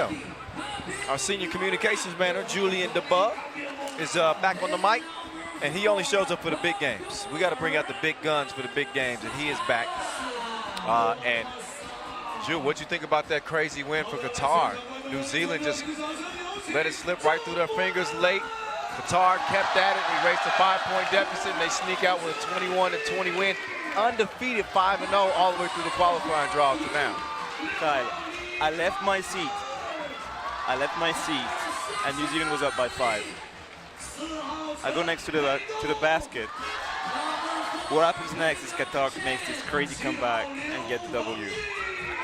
well. Our senior communications manager, Julian DeBug, is back on the mic, and he only shows up for the big games. We got to bring out the big guns for the big games, and he is back. And Jules, what'd you think about that crazy win for Qatar? New Zealand just let it slip right through their fingers late. Qatar kept at it. We raced a 5-point deficit, and they sneak out with a 21-20 win. Undefeated 5-0 all the way through the qualifying draw to now. Kyle, I left my seat, and New Zealand was up by 5. I go next to the basket. What happens next is Qatar makes this crazy comeback and get the W.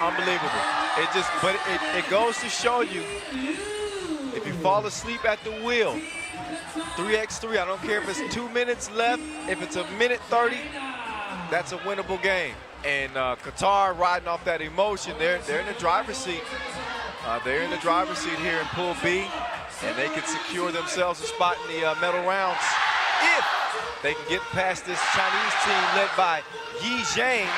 Unbelievable. But it goes to show you, if you fall asleep at the wheel, 3x3, I don't care if it's 2 minutes left, if it's a minute 30, that's a winnable game. And Qatar riding off that emotion, they're in the driver's seat. They're in the driver's seat here in Pool B, and they can secure themselves a spot in the medal rounds if they can get past this Chinese team led by Zhang.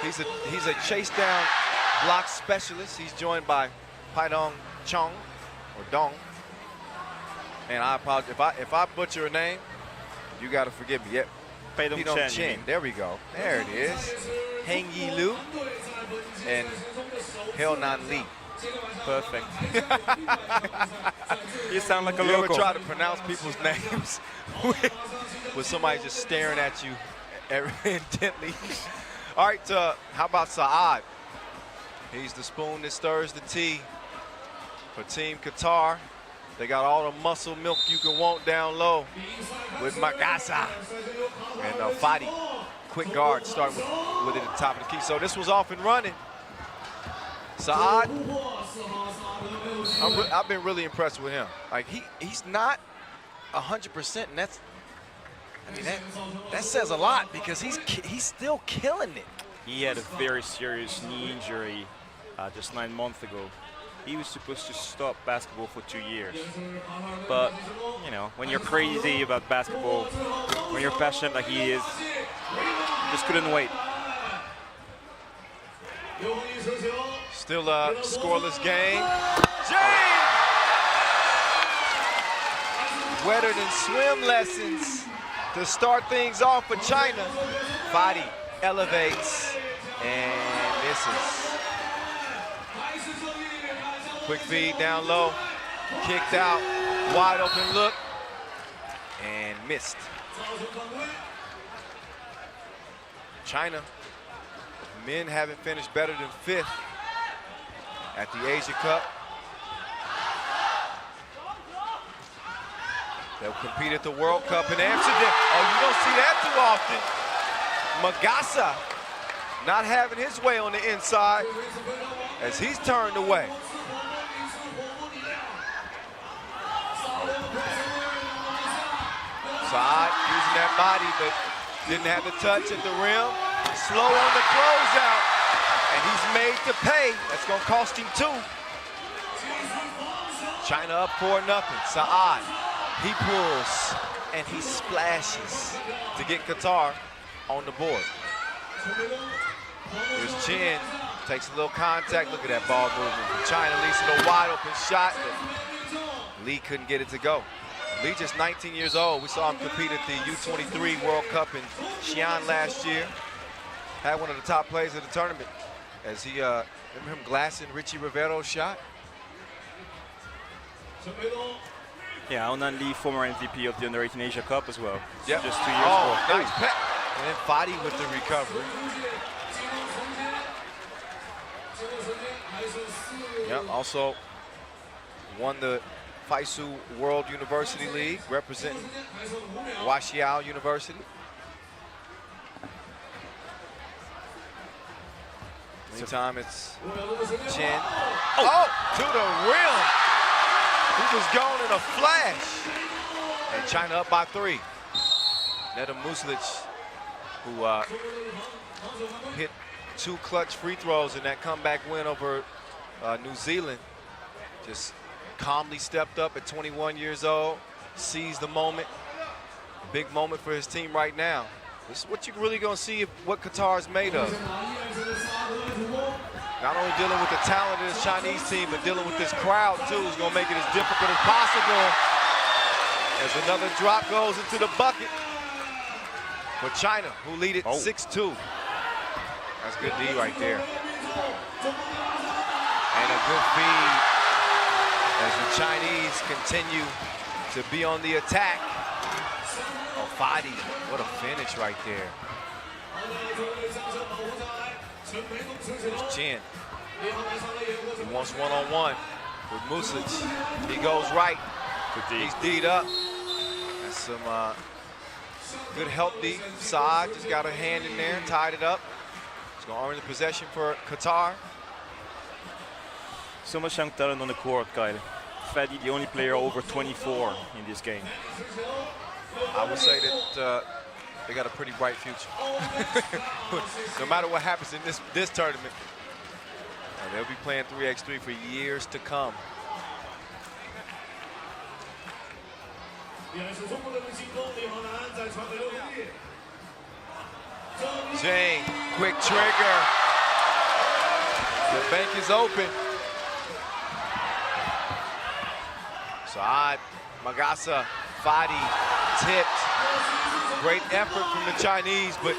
He's a chase down block specialist. He's joined by Paidong Chong, or Dong. And I apologize if I butcher a name. You got to forgive me. Yep. Paidong Chen. There we go. There it is. Heng Yi Lu and Hel Nan Lee. Perfect. You sound like a local. You ever try to pronounce people's names with somebody just staring at you intently? All right, how about Saad? He's the spoon that stirs the tea for Team Qatar. They got all the muscle milk you can want down low with Magasa and Fadi. Quick guard, start with it at the top of the key. So this was off and running. Saad, I've been really impressed with him. Like he's not 100%, and that says a lot because he's still killing it. He had a very serious knee injury just 9 months ago. He was supposed to stop basketball for 2 years. But, you know, when you're crazy about basketball, when you're passionate like he is, just couldn't wait. Still a scoreless game. Zhang! Wetter than swim lessons to start things off for China. Fadi elevates and misses. Quick feed down low, kicked out, wide open look, and missed. China, men haven't finished better than 5th at the Asia Cup. They'll compete at the World Cup in Amsterdam. Oh, you don't see that too often. Magasa not having his way on the inside as he's turned away. Saad using that body, but didn't have the touch at the rim. Slow on the closeout, and he's made to pay. That's gonna cost him 2. China up 4-0. Saad, he pulls and he splashes to get Qatar on the board. Here's Chen, takes a little contact. Look at that ball movement from China. Lee's a little wide open shot, but Lee couldn't get it to go. Lee just 19 years old. We saw him compete at the U23 World Cup in Xi'an last year. Had one of the top plays of the tournament as he, remember him glassing Richie Rivero's shot? Yeah, Onan Lee, former MVP of the Under-18 Asia Cup as well. Yep. Just 2 years ago. Nice pet. And then Fadi with the recovery. Yep, also won the Faisu World University League, representing Washiao University. Meantime, it's Chen. Oh, to the rim. He was gone in a flash. And China up by 3. Neda Muslic, who hit 2 clutch free throws in that comeback win over New Zealand, just calmly stepped up at 21 years old, seized the moment. Big moment for his team right now. This is what you're really gonna see what Qatar is made of. Not only dealing with the talent of this Chinese team, but dealing with this crowd too is going to make it as difficult as possible. As another drop goes into the bucket for China, who lead it 6-2. That's good D right there. And a good feed as the Chinese continue to be on the attack. Oh, Fadi, what a finish right there. There's Chin. He wants one-on-one with Music. He goes right. He's D'd up. That's some good help D. Side just got a hand in there, tied it up. He's going to earn the possession for Qatar. So much young talent on the court, Kyle. Fadi, the only player over 24 in this game. I would say that they got a pretty bright future. No matter what happens in this tournament, they'll be playing 3x3 for years to come. Zhang, quick trigger. The bank is open. Saad, Magasa, Fadi, tipped. Great effort from the Chinese, but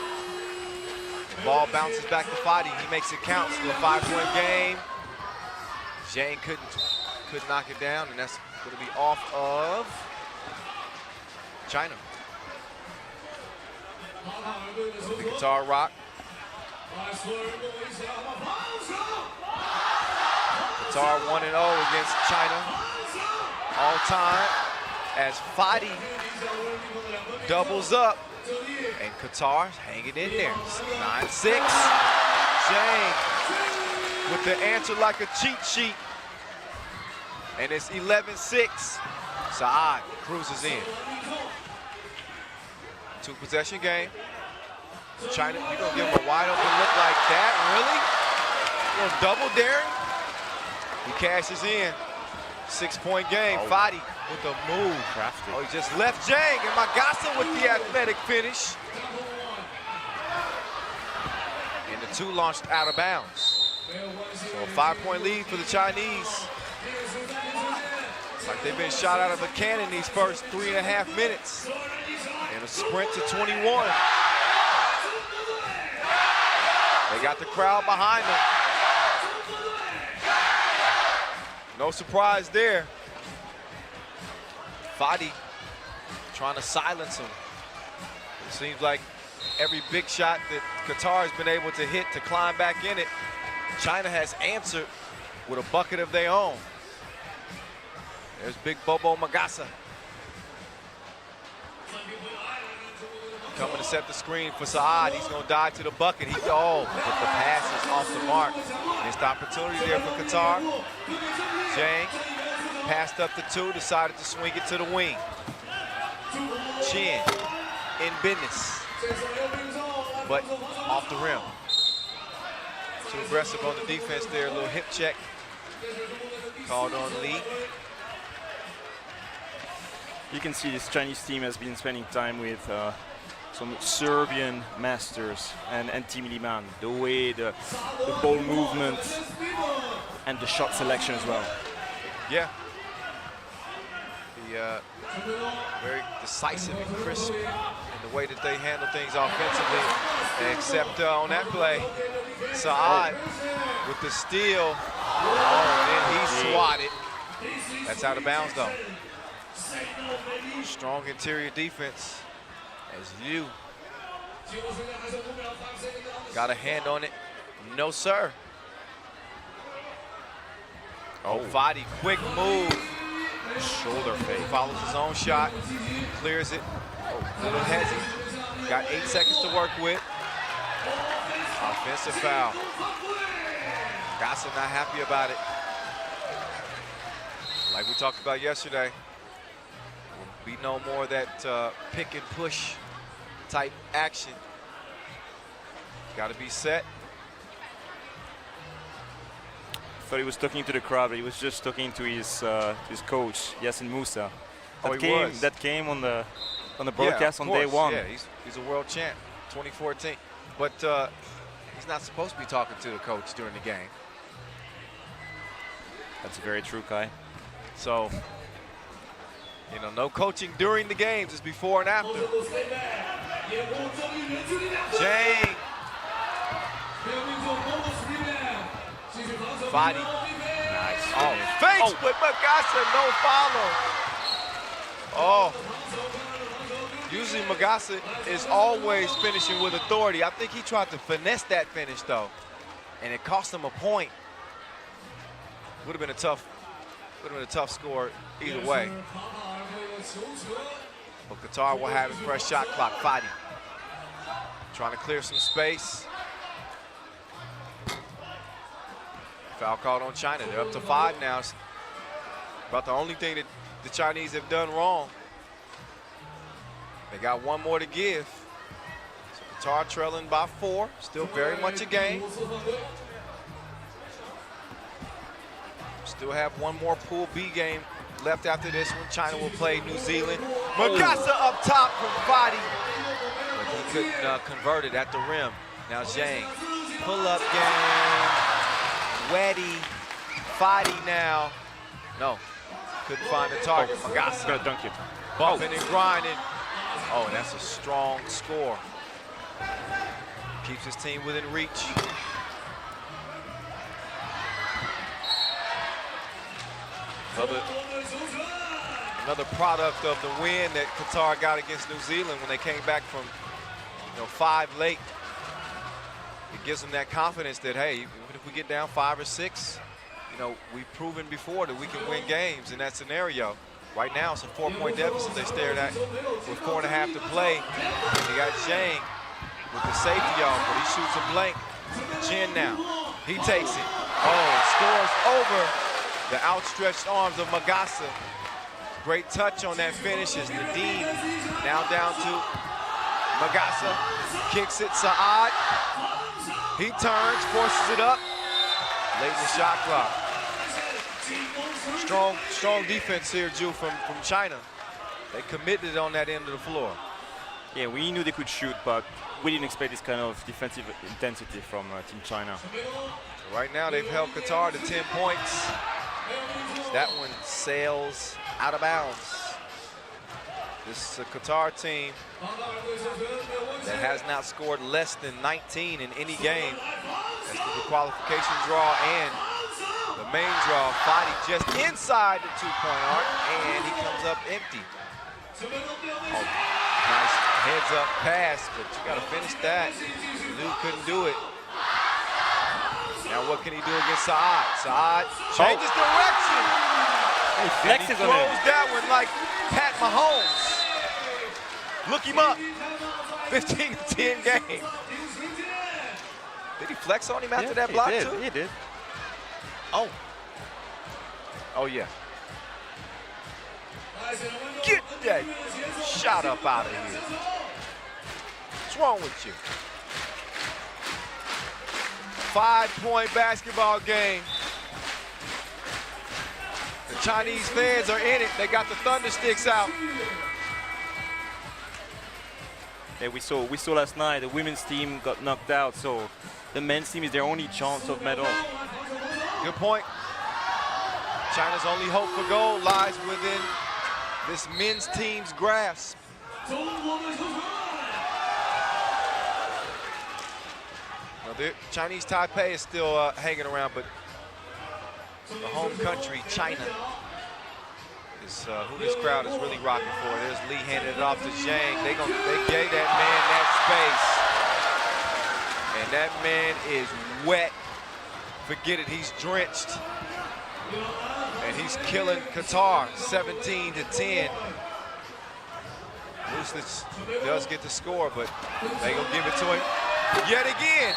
the ball bounces back to Fadi. He makes it count. Still a 5-point game. Zhang couldn't knock it down, and that's going to be off of China. The guitar rock. Qatar 1-0 against China all time as Fadi doubles up and Qatar's hanging in there. 9-6. Zhang with the answer like a cheat sheet. And it's 11-6. Saad cruises in. 2-possession game. China, you're gonna give him a wide open look like that? Really? You're gonna double Darren? He cashes in. 6-point game. Fadi with the move. Crafty. Oh, he just left Zhang, and Magasa with the athletic finish. And the 2 launched out of bounds. So a 5-point lead for the Chinese. It's like they've been shot out of a cannon these first 3.5 minutes. And a sprint to 21. They got the crowd behind them. No surprise there. Fadi trying to silence him. It seems like every big shot that Qatar has been able to hit to climb back in it, China has answered with a bucket of their own. There's big Bobo Magasa. Coming to set the screen for Saad. He's going to dive to the bucket. But the pass is off the mark. Missed opportunity there for Qatar. Zhang passed up the 2, decided to swing it to the wing. Chin in business, but off the rim. Too aggressive on the defense there. A little hip check called on Lee. You can see this Chinese team has been spending time with some Serbian masters and Team Liman. The way, the ball movement, and the shot selection as well. Yeah. Very decisive and crisp in the way that they handle things offensively. Except on that play, Saad with the steal. And then he swatted. That's out of bounds though. Strong interior defense as you got a hand on it. No, sir. Fadi, quick move. Shoulder fake. Follows his own shot. Clears it. Little hezzy. Got 8 seconds to work with. Offensive foul. Gassa not happy about it. Like we talked about yesterday, will be no more of that pick and push type action. Got to be set. I thought he was talking to the crowd, but he was just talking to his coach, Yasin Musa. That came on the broadcast on day 1. Yeah, he's a world champ, 2014. But he's not supposed to be talking to the coach during the game. That's very true, Kai. So, you know, no coaching during the games. It's before and after. Zhang. Fadi. Nice. Oh, fakes with Magasa, no follow. Oh. Usually Magasa is always finishing with authority. I think he tried to finesse that finish though, and it cost him a point. Would have been a tough score either way. But Qatar will have a fresh shot clock. Fadi trying to clear some space. Foul called on China. They're up to 5 now. It's about the only thing that the Chinese have done wrong. They got one more to give. So Qatar trailing by 4. Still very much a game. Still have one more Pool B game left after this one. China will play New Zealand. Magasa up top from Fadi. But he couldn't convert it at the rim. Now Zhang. Pull-up game. Wetty. Fadi now. No. Couldn't find the target. Magasa. Gonna dunk you. Bumping and grinding. Oh, that's a strong score. Keeps his team within reach. Another product of the win that Qatar got against New Zealand when they came back from 5 late. It gives them that confidence that, hey, even if we get down 5 or 6, we've proven before that we can win games in that scenario. Right now, it's a 4-point deficit they stared at with 4.5 to play. And they got Zhang with the safety off, but he shoots a blank. Jin now, he takes it. Oh, scores over the outstretched arms of Magasa. Great touch on that finish as Nadeem now down to Magasa. Kicks it, Saad. He turns, forces it up. Late in the shot clock. Strong defense here, Ju, from China. They committed on that end of the floor. Yeah, we knew they could shoot, but we didn't expect this kind of defensive intensity from Team China. So right now, they've held Qatar to 10 points. That one sails out of bounds. This is a Qatar team that has not scored less than 19 in any game. That's the qualification draw and the main draw. Fadi just inside the 2-point arc, and he comes up empty. Oh, nice heads-up pass, but you got to finish that. Liu couldn't do it. Now what can he do against Saad? Saad changes direction. He And flexes he throws that one like Pat Mahomes. Look him up. 15-10 game. Did he flex on him after that block too? He did. Oh. Oh yeah. Get that shot up out of here. What's wrong with you? 5-point basketball game. The Chinese fans are in it. They got the thunder sticks out. Yeah, we saw last night the women's team got knocked out, so the men's team is their only chance of medal. Good point. China's only hope for gold lies within this men's team's grasp. Now, the Chinese Taipei is still hanging around, but the home country, China, is who this crowd is really rocking for. There's Lee handing it off to Zhang. They gave that man that space. And that man is wet. Forget it, he's drenched. And he's killing Qatar, 17-10. Lucic does get the score, but they gonna give it to him yet again.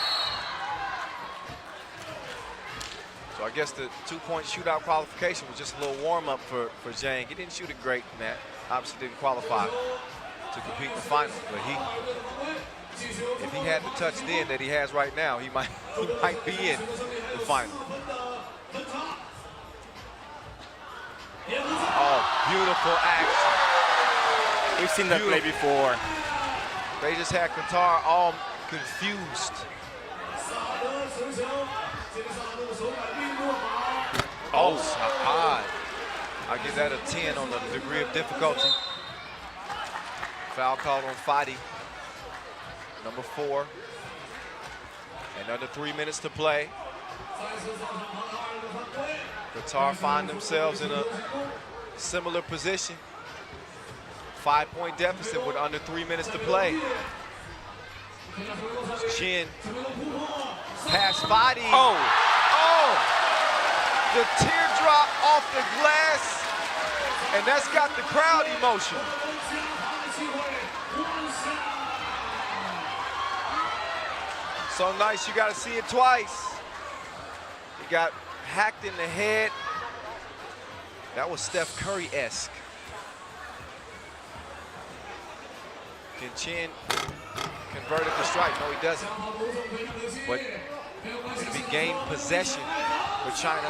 So I guess the 2-point shootout qualification was just a little warm-up for Zhang. He didn't shoot it great in that. Obviously didn't qualify to compete in the final, but if he had the touch then that he has right now, he might be in the final. Oh, beautiful action. We've seen that play before. They just had Qatar all confused. Oh, Zhang. I give that a 10 on the degree of difficulty. Foul called on Fadi, number 4. And under 3 minutes to play. Qatar find themselves in a similar position. 5-point deficit with under 3 minutes to play. Chin. Pass Fadi. Oh! Oh! The teardrop off the glass. And that's got the crowd emotion. So nice, you gotta see it twice. He got hacked in the head. That was Steph Curry-esque. Can Chin convert it to strike? No, he doesn't. But it'll be game possession for China.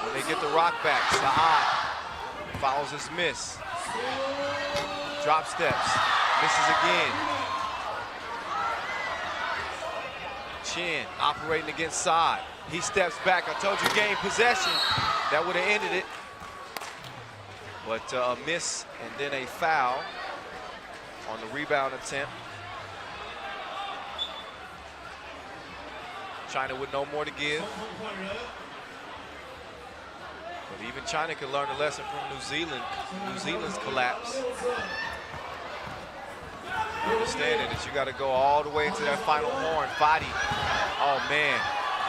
When they get the rock back, Zhang follows his miss. Drop steps, misses again. Chin operating against Saad. He steps back. I told you game possession. That would have ended it. But a miss and then a foul on the rebound attempt. China with no more to give. But even China can learn a lesson from New Zealand. New Zealand's collapse. Understanding that you got to go all the way into that final horn. Fadi. Oh man,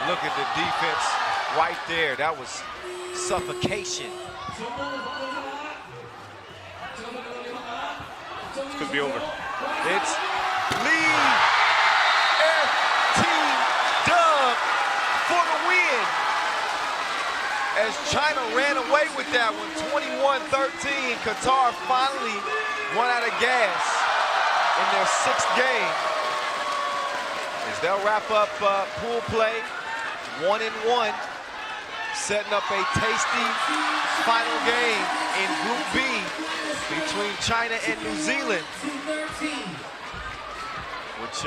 look at the defense right there. That was suffocation. This could be over. It's lead FT dub for the win. As China ran away with that one, 21-13. Qatar finally run out of gas in their 6th game. As they'll wrap up pool play, 1-1, setting up a tasty final game in Group B between China and New Zealand, which